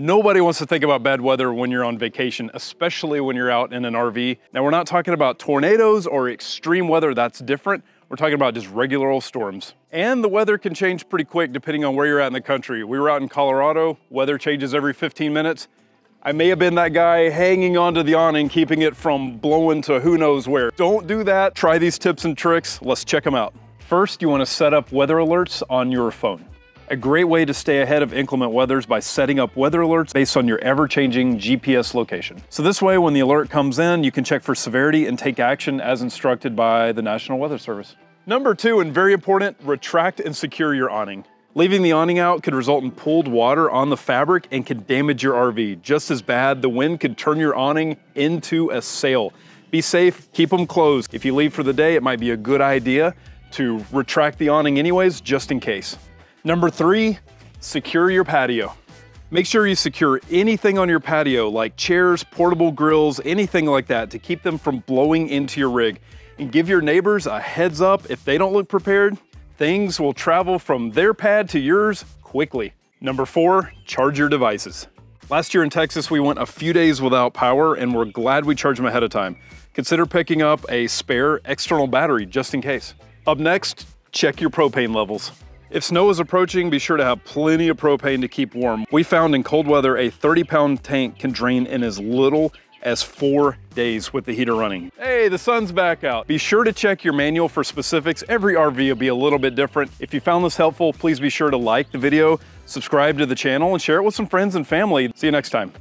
Nobody wants to think about bad weather when you're on vacation, especially when you're out in an RV. Now, we're not talking about tornadoes or extreme weather, that's different. We're talking about just regular old storms. And the weather can change pretty quick depending on where you're at in the country. We were out in Colorado, weather changes every 15 minutes. I may have been that guy hanging onto the awning, keeping it from blowing to who knows where. Don't do that. Try these tips and tricks. Let's check them out. First, you want to set up weather alerts on your phone. A great way to stay ahead of inclement weather is by setting up weather alerts based on your ever-changing GPS location. So this way, when the alert comes in, you can check for severity and take action as instructed by the National Weather Service. Number 2, and very important, retract and secure your awning. Leaving the awning out could result in pooled water on the fabric and can damage your RV. Just as bad, the wind could turn your awning into a sail. Be safe, keep them closed. If you leave for the day, it might be a good idea to retract the awning anyways, just in case. Number 3, secure your patio. Make sure you secure anything on your patio like chairs, portable grills, anything like that to keep them from blowing into your rig. And give your neighbors a heads up. If they don't look prepared, things will travel from their pad to yours quickly. Number 4, charge your devices. Last year in Texas, we went a few days without power and we're glad we charged them ahead of time. Consider picking up a spare external battery just in case. Up next, check your propane levels. If snow is approaching, be sure to have plenty of propane to keep warm. We found in cold weather, a 30-pound tank can drain in as little as 4 days with the heater running. Hey, the sun's back out. Be sure to check your manual for specifics. Every RV will be a little bit different. If you found this helpful, please be sure to like the video, subscribe to the channel, and share it with some friends and family. See you next time.